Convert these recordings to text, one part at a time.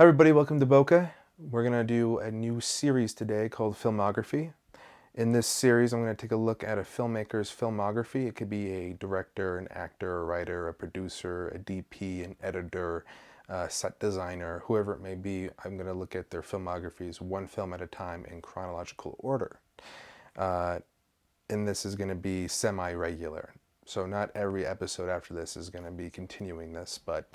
Hi everybody, welcome to Bokeh. We're going to do a new series today called Filmography. In this series, I'm going to take a look at a filmmaker's filmography. It could be a director, an actor, a writer, a producer, a DP, an editor, a set designer, whoever it may be. I'm going to look at their filmographies one film at a time in chronological order. And this is going to be semi-regular. So not every episode after this is going to be continuing this, but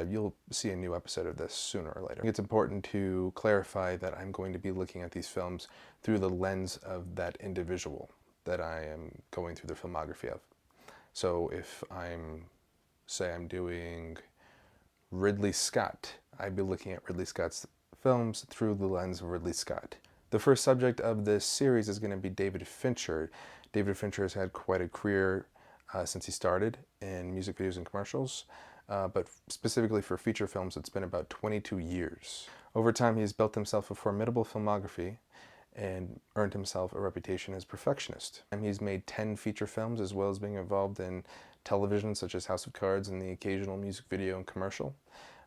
you'll see a new episode of this sooner or later. It's important to clarify that I'm going to be looking at these films through the lens of that individual that I am going through the filmography of. So if I'm doing Ridley Scott, I'd be looking at Ridley Scott's films through the lens of Ridley Scott. The first subject of this series is going to be David Fincher. David Fincher has had quite a career since he started in music videos and commercials, but specifically for feature films, it's been about 22 years. Over time, he's built himself a formidable filmography and earned himself a reputation as a perfectionist. And he's made 10 feature films, as well as being involved in television such as House of Cards and the occasional music video and commercial.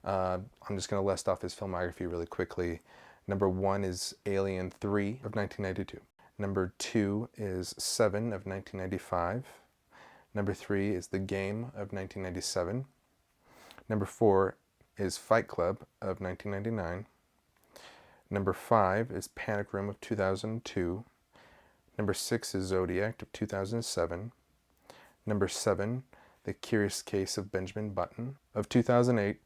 I'm just going to list off his filmography really quickly. Number 1 is Alien 3 of 1992. Number 2 is Seven of 1995. Number 3 is The Game of 1997. Number 4 is Fight Club of 1999. Number 5 is Panic Room of 2002. Number 6 is Zodiac of 2007. Number 7, The Curious Case of Benjamin Button of 2008.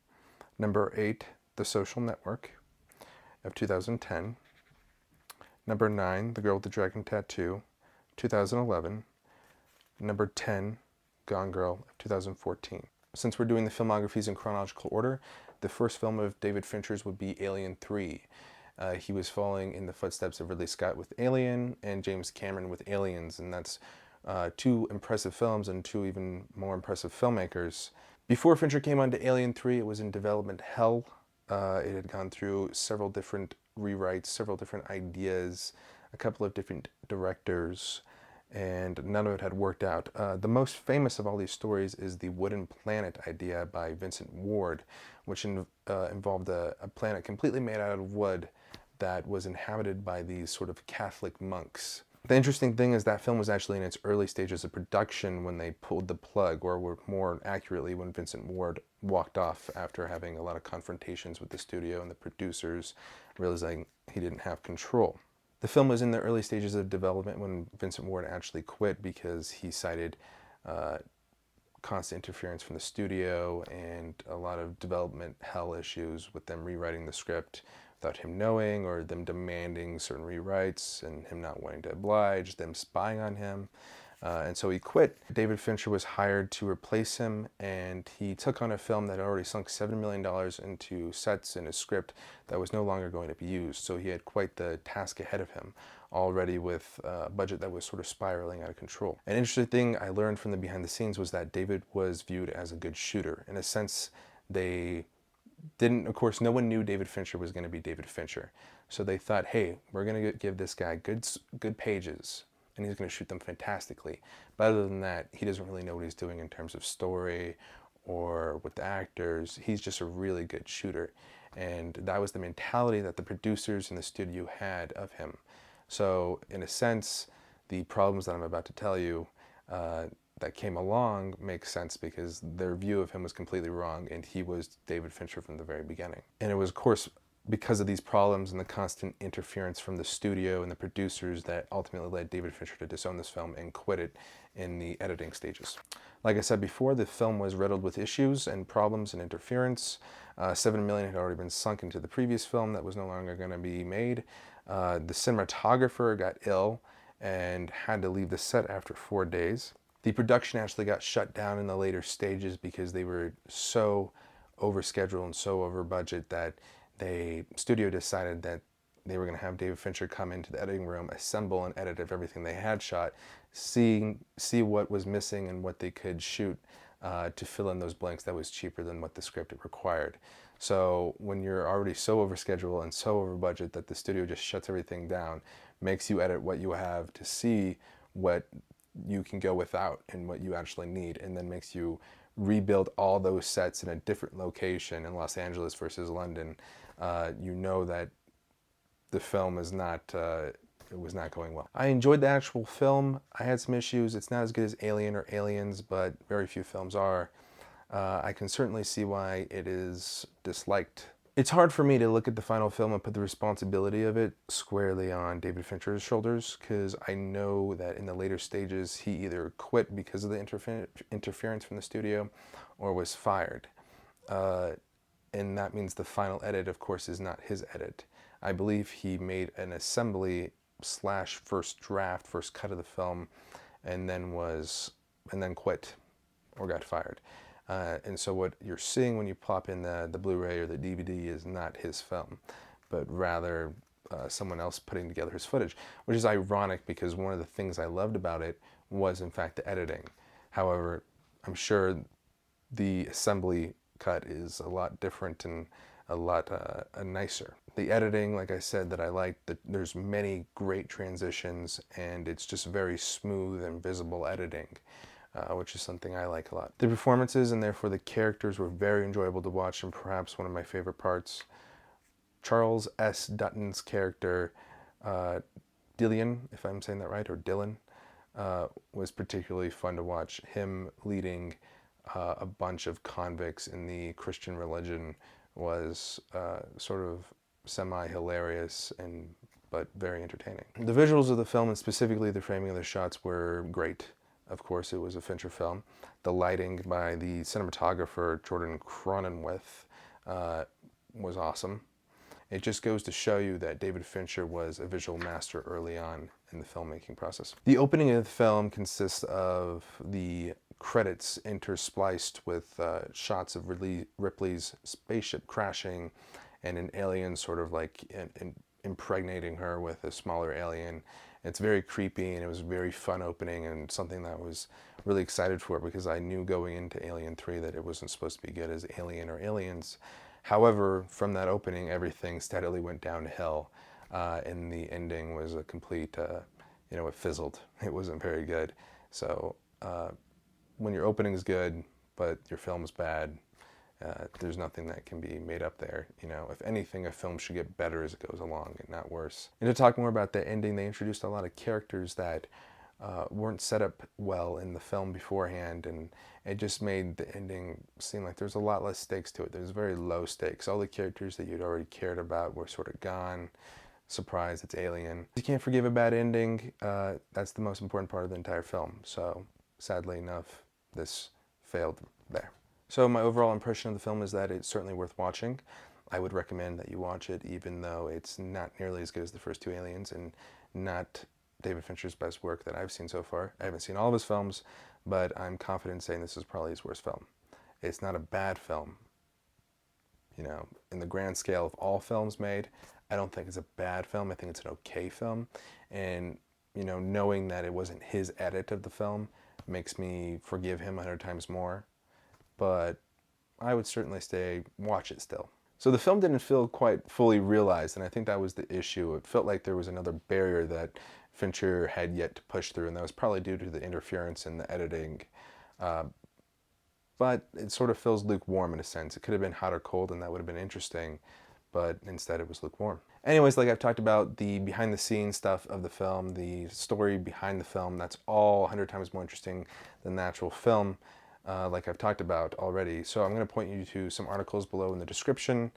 Number 8, The Social Network of 2010. Number 9, The Girl with the Dragon Tattoo, 2011. Number 10, Gone Girl of 2014. Since we're doing the filmographies in chronological order, the first film of David Fincher's would be Alien 3. He was following in the footsteps of Ridley Scott with Alien and James Cameron with Aliens, and that's two impressive films and two even more impressive filmmakers. Before Fincher came on to Alien 3, it was in development hell. It had gone through several different rewrites, several different ideas, a couple of different directors, and none of it had worked out. The most famous of all these stories is the wooden planet idea by Vincent Ward, which involved a planet completely made out of wood that was inhabited by these sort of Catholic monks. The interesting thing is that film was actually in its early stages of production when they pulled the plug, or more accurately, when Vincent Ward walked off after having a lot of confrontations with the studio and the producers, realizing he didn't have control. The film was in the early stages of development when Vincent Ward actually quit because he cited constant interference from the studio and a lot of development hell issues with them rewriting the script without him knowing, or them demanding certain rewrites and him not wanting to oblige, them spying on him. And so he quit. David Fincher was hired to replace him, and he took on a film that had already sunk $7 million into sets and a script that was no longer going to be used. So he had quite the task ahead of him, already with a budget that was sort of spiraling out of control. An interesting thing I learned from the behind the scenes was that David was viewed as a good shooter. In a sense, of course, no one knew David Fincher was going to be David Fincher. So they thought, hey, we're going to give this guy good pages, and he's going to shoot them fantastically. But other than that, he doesn't really know what he's doing in terms of story or with the actors. He's just a really good shooter. And that was the mentality that the producers in the studio had of him. So in a sense, the problems that I'm about to tell you that came along makes sense because their view of him was completely wrong, and he was David Fincher from the very beginning. And it was, of course, because of these problems and the constant interference from the studio and the producers that ultimately led David Fincher to disown this film and quit it in the editing stages. Like I said before, the film was riddled with issues and problems and interference. $7 million had already been sunk into the previous film that was no longer going to be made. The cinematographer got ill and had to leave the set after 4 days. The production actually got shut down in the later stages because they were so overscheduled and so over budget that the studio decided that they were going to have David Fincher come into the editing room, assemble an edit of everything they had shot, see what was missing and what they could shoot to fill in those blanks that was cheaper than what the script required. So when you're already so overscheduled and so over budget that the studio just shuts everything down, makes you edit what you have to see what you can go without and what you actually need, and then makes you rebuild all those sets in a different location in Los Angeles versus London, you know that the film is not, it was not going well. I enjoyed the actual film. I had some issues. It's not as good as Alien or Aliens, but very few films are. I can certainly see why it is disliked. It's hard for me to look at the final film and put the responsibility of it squarely on David Fincher's shoulders, because I know that in the later stages he either quit because of the interference from the studio or was fired. And that means the final edit, of course, is not his edit. I believe he made an assembly / first draft, first cut of the film, and then quit or got fired. And so what you're seeing when you plop in the Blu-ray or the DVD is not his film, but rather someone else putting together his footage, which is ironic because one of the things I loved about it was, in fact, the editing. However, I'm sure the assembly cut is a lot different and a lot nicer. The editing, like I said, that I liked, there's many great transitions, and it's just very smooth and visible editing. Which is something I like a lot. The performances and therefore the characters were very enjoyable to watch, and perhaps one of my favorite parts. Charles S. Dutton's character, Dillian, if I'm saying that right, or Dylan, was particularly fun to watch. Him leading a bunch of convicts in the Christian religion was sort of semi-hilarious but very entertaining. The visuals of the film, and specifically the framing of the shots, were great. Of course, it was a Fincher film. The lighting by the cinematographer Jordan Cronenweth was awesome. It just goes to show you that David Fincher was a visual master early on in the filmmaking process. The opening of the film consists of the credits interspliced with shots of Ripley's spaceship crashing and an alien sort of like impregnating her with a smaller alien. It's very creepy, and it was a very fun opening, and something that I was really excited for, because I knew going into Alien 3 that it wasn't supposed to be good as Alien or Aliens. However, from that opening, everything steadily went downhill, and the ending was a complete, it fizzled. It wasn't very good. So when your opening's good, but your film's bad, there's nothing that can be made up there. If anything, a film should get better as it goes along and not worse. And to talk more about the ending, they introduced a lot of characters that weren't set up well in the film beforehand, and it just made the ending seem like there's a lot less stakes to it. There's very low stakes. All the characters that you'd already cared about were sort of gone. Surprise, it's Alien. You can't forgive a bad ending. That's the most important part of the entire film. So sadly enough, this failed there. So my overall impression of the film is that it's certainly worth watching. I would recommend that you watch it, even though it's not nearly as good as the first two Aliens and not David Fincher's best work that I've seen so far. I haven't seen all of his films, but I'm confident in saying this is probably his worst film. It's not a bad film. In the grand scale of all films made, I don't think it's a bad film. I think it's an okay film. And, knowing that it wasn't his edit of the film makes me forgive him 100 times more. But I would certainly say watch it still. So the film didn't feel quite fully realized, and I think that was the issue. It felt like there was another barrier that Fincher had yet to push through, and that was probably due to the interference in the editing. But it sort of feels lukewarm in a sense. It could have been hot or cold, and that would have been interesting, but instead it was lukewarm. Anyways, like I've talked about, the behind-the-scenes stuff of the film, the story behind the film, that's all 100 times more interesting than the actual film. Like I've talked about already. So I'm going to point you to some articles below in the description.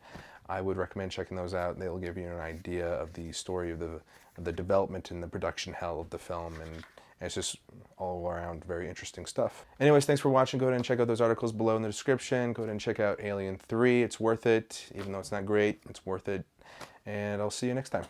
I would recommend checking those out. They'll give you an idea of the story of the development and the production hell of the film, and it's just all around very interesting stuff. Anyways, thanks for watching. Go ahead and check out those articles below in the description. Go ahead and check out Alien 3. It's worth it. Even though it's not great, it's worth it. And I'll see you next time.